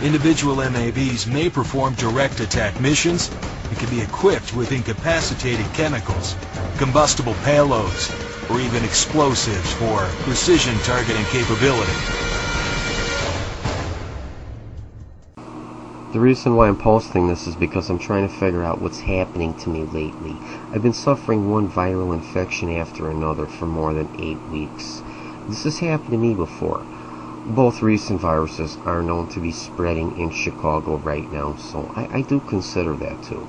Individual MAVs may perform direct attack missions and can be equipped with incapacitating chemicals, combustible payloads, or even explosives for precision targeting capability. The reason why I'm posting this is because I'm trying to figure out what's happening to me lately. I've been suffering one viral infection after another for more than 8 weeks. This has happened to me before. Both recent viruses are known to be spreading in Chicago right now, so I do consider that too.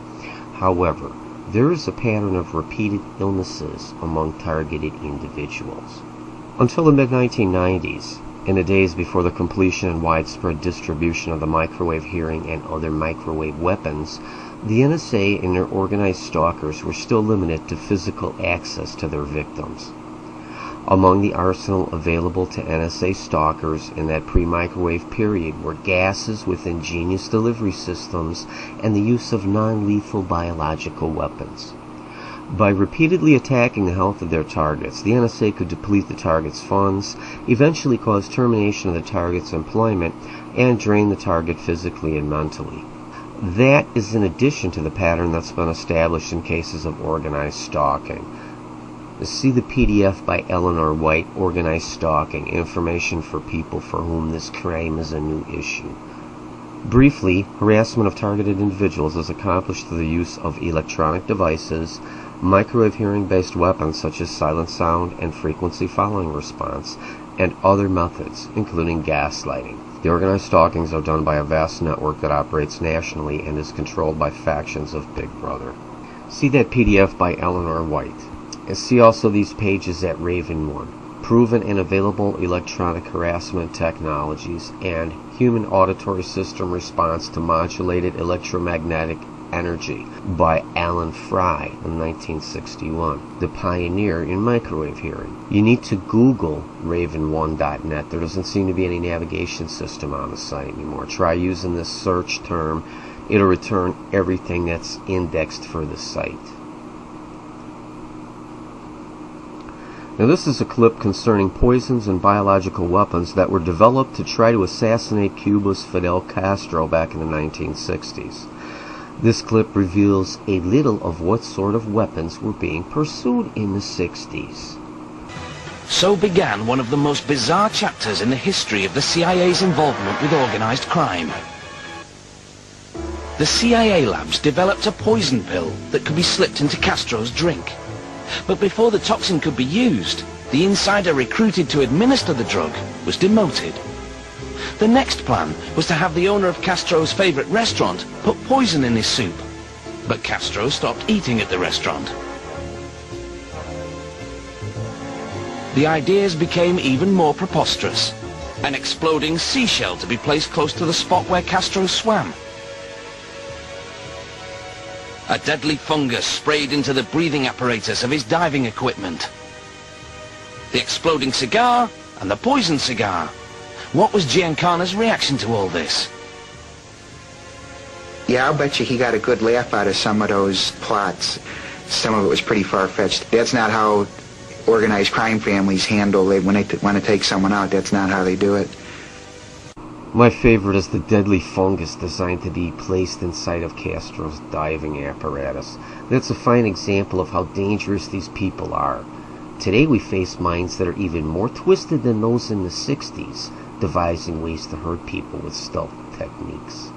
However, there is a pattern of repeated illnesses among targeted individuals. Until the mid-1990s, in the days before the completion and widespread distribution of the microwave hearing and other microwave weapons, the NSA and their organized stalkers were still limited to physical access to their victims. Among the arsenal available to NSA stalkers in that pre-microwave period were gases with ingenious delivery systems and the use of non-lethal biological weapons. By repeatedly attacking the health of their targets, the NSA could deplete the target's funds, eventually cause termination of the target's employment, and drain the target physically and mentally. That is in addition to the pattern that's been established in cases of organized stalking. See the PDF by Eleanor White, Organized Stalking, Information for People for Whom This Crime is a New Issue. Briefly, harassment of targeted individuals is accomplished through the use of electronic devices, microwave hearing-based weapons such as silent sound and frequency following response, and other methods, including gaslighting. The organized stalkings are done by a vast network that operates nationally and is controlled by factions of Big Brother. See that PDF by Eleanor White. And see also these pages at Raven 1, Proven and Available Electronic Harassment Technologies and Human Auditory System Response to Modulated Electromagnetic Energy by Alan Fry in 1961, the pioneer in microwave hearing. You need to Google raven1.net. There doesn't seem to be any navigation system on the site anymore. Try using this search term. It'll return everything that's indexed for the site. Now this is a clip concerning poisons and biological weapons that were developed to try to assassinate Cuba's Fidel Castro back in the 1960s. This clip reveals a little of what sort of weapons were being pursued in the 60s. So began one of the most bizarre chapters in the history of the CIA's involvement with organized crime. The CIA labs developed a poison pill that could be slipped into Castro's drink. But before the toxin could be used, the insider recruited to administer the drug was demoted. The next plan was to have the owner of Castro's favorite restaurant put poison in his soup. But Castro stopped eating at the restaurant. The ideas became even more preposterous. An exploding seashell to be placed close to the spot where Castro swam. A deadly fungus sprayed into the breathing apparatus of his diving equipment. The exploding cigar and the poison cigar. What was Giancana's reaction to all this? Yeah, I'll bet you he got a good laugh out of some of those plots. Some of it was pretty far-fetched. That's not how organized crime families handle it when they want to take someone out. That's not how they do it. My favorite is the deadly fungus designed to be placed inside of Castro's diving apparatus. That's a fine example of how dangerous these people are. Today we face minds that are even more twisted than those in the 60s, devising ways to hurt people with stealth techniques.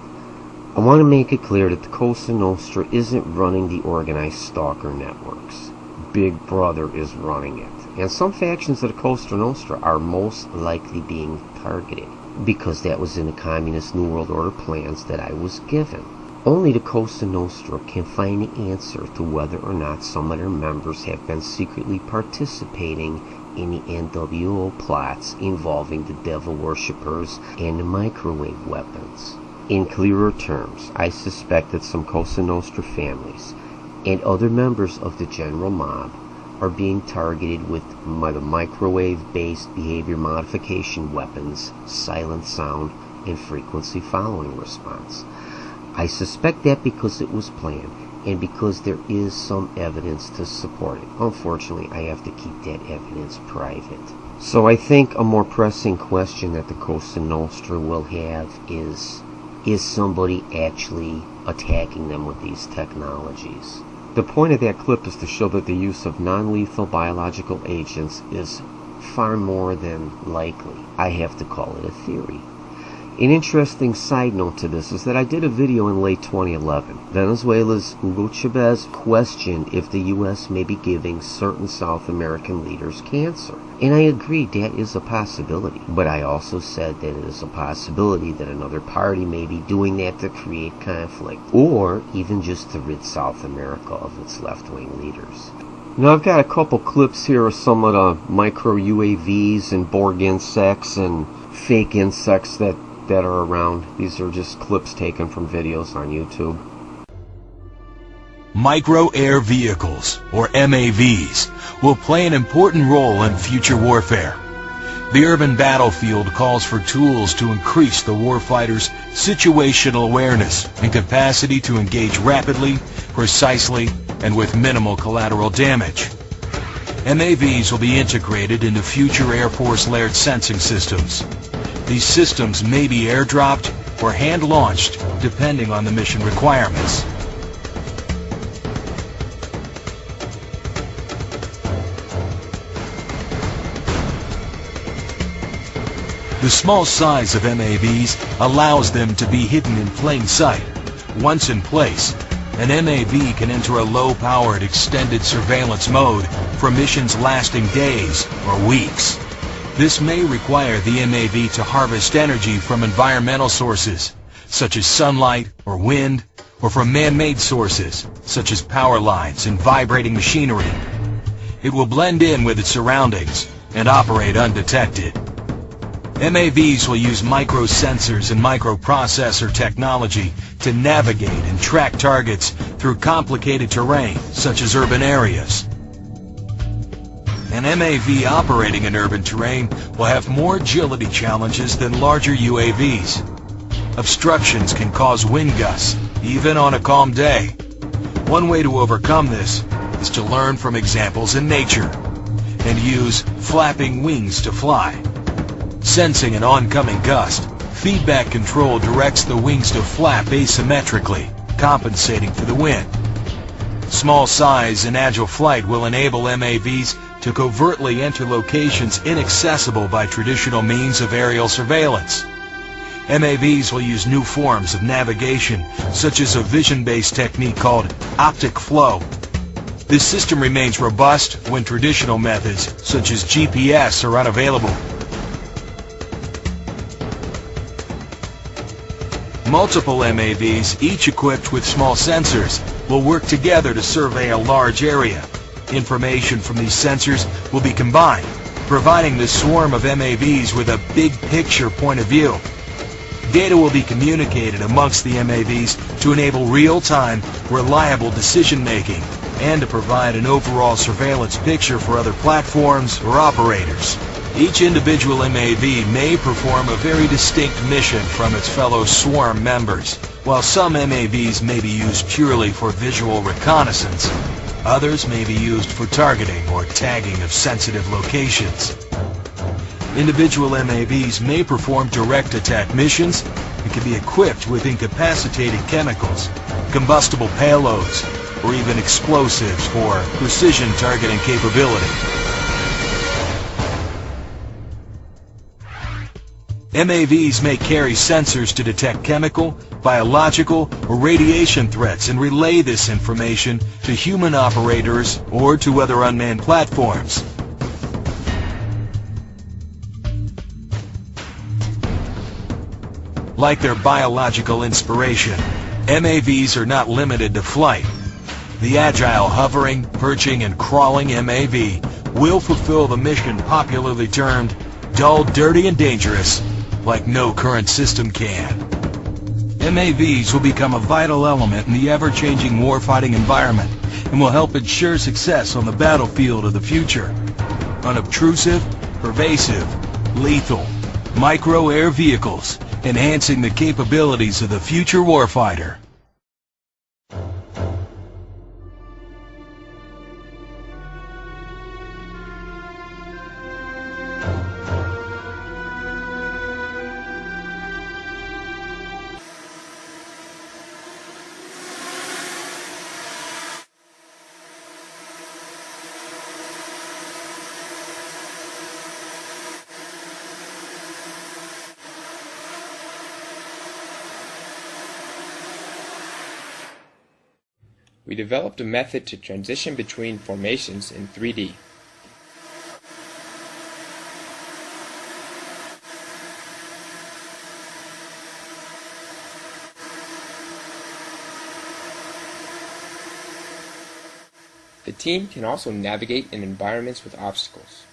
I want to make it clear that the Cosa Nostra isn't running the organized stalker networks. Big Brother is running it. And some factions of the Cosa Nostra are most likely being targeted, because that was in the Communist New World Order plans that I was given. Only the Cosa Nostra can find the answer to whether or not some of their members have been secretly participating in the NWO plots involving the devil worshippers and the microwave weapons. In clearer terms, I suspect that some Cosa Nostra families and other members of the general mob are being targeted with the microwave-based behavior modification weapons, silent sound, and frequency following response. I suspect that because it was planned, and because there is some evidence to support it. Unfortunately, I have to keep that evidence private. So I think a more pressing question that the Cosa Nostra will have is, is somebody actually attacking them with these technologies. The point of that clip is to show that the use of non-lethal biological agents is far more than likely. I have to call it a theory. An interesting side note to this is that I did a video in late 2011. Venezuela's Hugo Chavez questioned if the U.S. may be giving certain South American leaders cancer. And I agreed that is a possibility. But I also said that it is a possibility that another party may be doing that to create conflict, or even just to rid South America of its left-wing leaders. Now I've got a couple clips here of some of the micro UAVs and Borg insects and fake insects that are around. These are just clips taken from videos on YouTube. Micro air vehicles, or MAVs, will play an important role in future warfare. The urban battlefield calls for tools to increase the warfighter's situational awareness and capacity to engage rapidly, precisely, and with minimal collateral damage. MAVs will be integrated into future Air Force layered sensing systems. These systems may be airdropped or hand-launched depending on the mission requirements. The small size of MAVs allows them to be hidden in plain sight. Once in place, an MAV can enter a low-powered extended surveillance mode for missions lasting days or weeks. This may require the MAV to harvest energy from environmental sources, such as sunlight or wind, or from man-made sources, such as power lines and vibrating machinery. It will blend in with its surroundings and operate undetected. MAVs will use microsensors and microprocessor technology to navigate and track targets through complicated terrain, such as urban areas. An MAV operating in urban terrain will have more agility challenges than larger UAVs. Obstructions can cause wind gusts, even on a calm day. One way to overcome this is to learn from examples in nature and use flapping wings to fly. Sensing an oncoming gust, feedback control directs the wings to flap asymmetrically, compensating for the wind. Small size and agile flight will enable MAVs to covertly enter locations inaccessible by traditional means of aerial surveillance. MAVs will use new forms of navigation, such as a vision-based technique called optic flow. This system remains robust when traditional methods, such as GPS, are unavailable. Multiple MAVs, each equipped with small sensors, will work together to survey a large area. Information from these sensors will be combined, providing the swarm of MAVs with a big picture point of view. Data will be communicated amongst the MAVs to enable real-time, reliable decision-making and to provide an overall surveillance picture for other platforms or operators. Each individual MAV may perform a very distinct mission from its fellow swarm members. While some MAVs may be used purely for visual reconnaissance, others may be used for targeting or tagging of sensitive locations. Individual MAVs may perform direct attack missions and can be equipped with incapacitating chemicals, combustible payloads, or even explosives for precision targeting capability. MAVs may carry sensors to detect chemical, biological, or radiation threats and relay this information to human operators or to other unmanned platforms. Like their biological inspiration, MAVs are not limited to flight. The agile hovering, perching, and crawling MAV will fulfill the mission popularly termed dull, dirty, and dangerous, like no current system can. MAVs will become a vital element in the ever-changing warfighting environment and will help ensure success on the battlefield of the future. Unobtrusive, pervasive, lethal, micro-air vehicles, enhancing the capabilities of the future warfighter. we developed a method to transition between formations in 3D. The team can also navigate in environments with obstacles.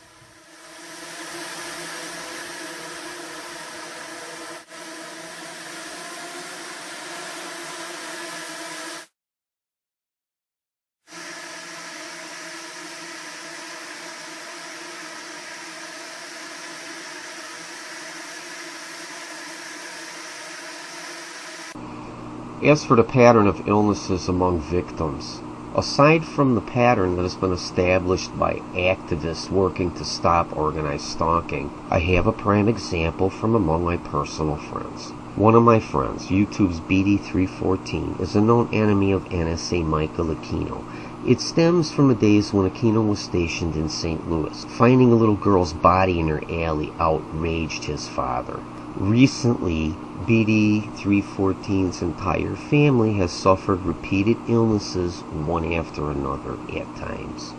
As for the pattern of illnesses among victims, aside from the pattern that has been established by activists working to stop organized stalking, I have a prime example from among my personal friends. One of my friends, YouTube's BD314, is a known enemy of NSA Michael Aquino. It stems from the days when Aquino was stationed in St. Louis. Finding a little girl's body in her alley outraged his father. Recently, BD314's entire family has suffered repeated illnesses one after another at times.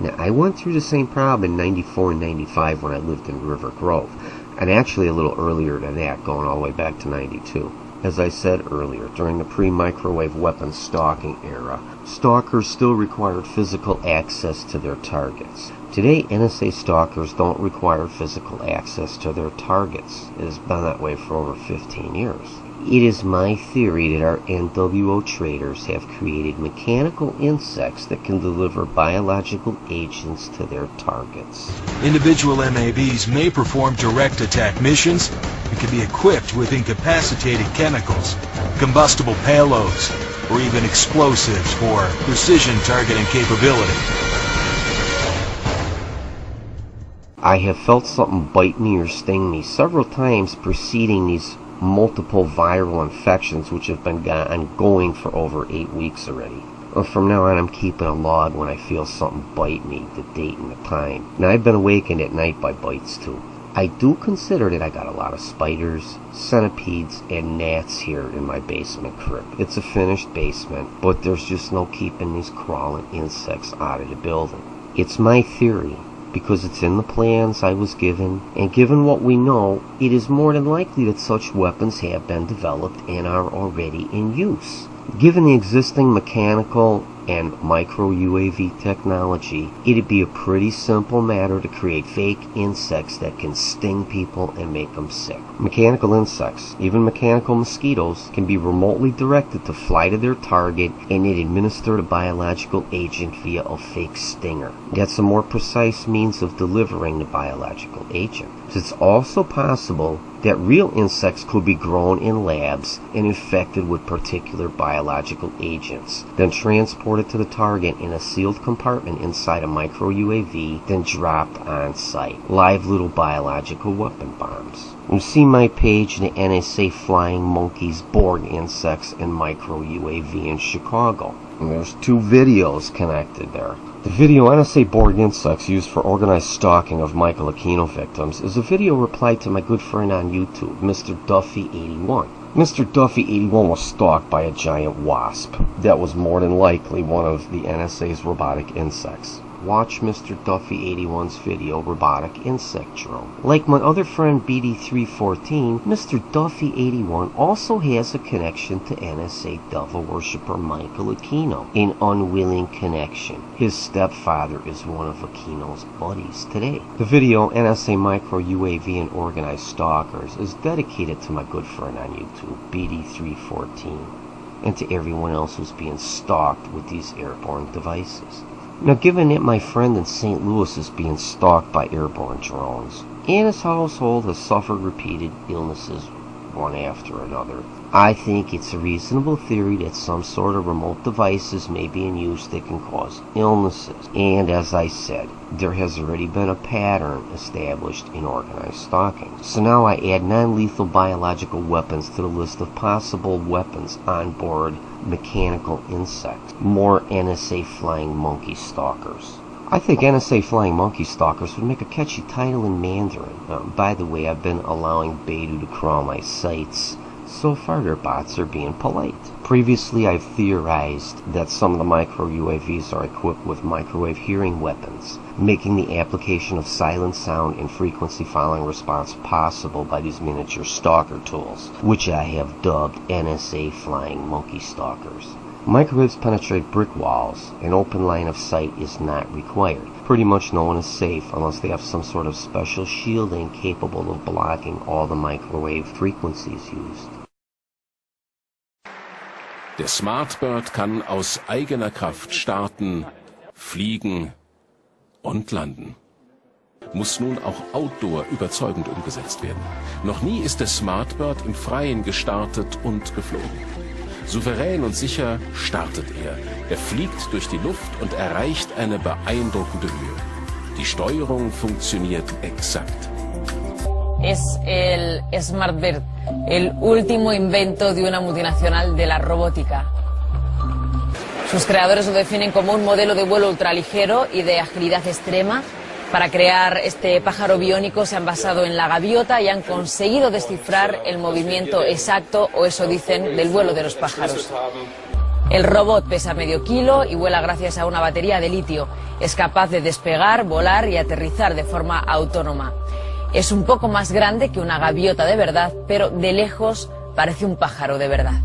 Now, I went through the same problem in 94 and 95 when I lived in River Grove, and actually a little earlier than that, going all the way back to 92. As I said earlier, during the pre-microwave weapon stalking era, stalkers still required physical access to their targets. Today, NSA stalkers don't require physical access to their targets. It has been that way for over 15 years. It is my theory that our NWO traders have created mechanical insects that can deliver biological agents to their targets. Individual MABs may perform direct attack missions and can be equipped with incapacitated chemicals, combustible payloads, or even explosives for precision targeting capability. I have felt something bite me or sting me several times preceding these multiple viral infections, which have been ongoing for over 8 weeks already. From now on, I'm keeping a log when I feel something bite me, the date and the time. Now, I've been awakened at night by bites too. I do consider that I got a lot of spiders, centipedes, and gnats here in my basement crib. It's a finished basement, but there's just no keeping these crawling insects out of the building. It's my theory, because it's in the plans I was given, and given what we know, it is more than likely that such weapons have been developed and are already in use. Given the existing mechanical and micro-UAV technology, it'd be a pretty simple matter to create fake insects that can sting people and make them sick. Mechanical insects, even mechanical mosquitoes, can be remotely directed to fly to their target and it administer the biological agent via a fake stinger. That's a more precise means of delivering the biological agent. It's also possible that real insects could be grown in labs and infected with particular biological agents, then transported to the target in a sealed compartment inside a micro-UAV, then dropped on site. Live little biological weapon bombs. You see my page, the NSA Flying Monkeys, Borg Insects, and Micro-UAV in Chicago. And there's 2 videos connected there. The video NSA Borg Insects used for organized stalking of Michael Aquino victims is a video replied to my good friend on YouTube, Mr. Duffy81. Mr. Duffy81 was stalked by a giant wasp. That was more than likely one of the NSA's robotic insects. Watch Mr. Duffy81's video, Robotic Insect Drone. Like my other friend BD314, Mr. Duffy81 also has a connection to NSA devil worshipper Michael Aquino. An unwilling connection. His stepfather is one of Aquino's buddies today. The video, NSA Micro UAV and Organized Stalkers, is dedicated to my good friend on YouTube, BD314, and to everyone else who's being stalked with these airborne devices. Now, given that my friend in St. Louis is being stalked by airborne drones, and his household has suffered repeated illnesses one after another, I think it's a reasonable theory that some sort of remote devices may be in use that can cause illnesses. And as I said, there has already been a pattern established in organized stalking. So now I add non-lethal biological weapons to the list of possible weapons on board mechanical insects. More NSA Flying Monkey Stalkers. I think NSA Flying Monkey Stalkers would make a catchy title in Mandarin. By the way, I've been allowing Beidou to crawl my sites. So far their bots are being polite. Previously, I've theorized that some of the micro-UAVs are equipped with microwave hearing weapons, making the application of silent sound and frequency following response possible by these miniature stalker tools, which I have dubbed NSA flying monkey stalkers. Microwaves penetrate brick walls. An open line of sight is not required. Pretty much no one is safe unless they have some sort of special shielding capable of blocking all the microwave frequencies used. Der Smartbird kann aus eigener Kraft starten, fliegen und landen. Muss nun auch outdoor überzeugend umgesetzt werden. Noch nie ist der Smartbird im Freien gestartet und geflogen. Souverän und sicher startet er. Er fliegt durch die Luft und erreicht eine beeindruckende Höhe. Die Steuerung funktioniert exakt. Es el Smartbird, el último invento de una multinacional de la robótica. Sus creadores lo definen como un modelo de vuelo ultraligero y de agilidad extrema. Para crear este pájaro biónico se han basado en la gaviota y han conseguido descifrar el movimiento exacto, o eso dicen, del vuelo de los pájaros. El robot pesa medio kilo y vuela gracias a una batería de litio. Es capaz de despegar, volar y aterrizar de forma autónoma. Es un poco más grande que una gaviota de verdad, pero de lejos parece un pájaro de verdad.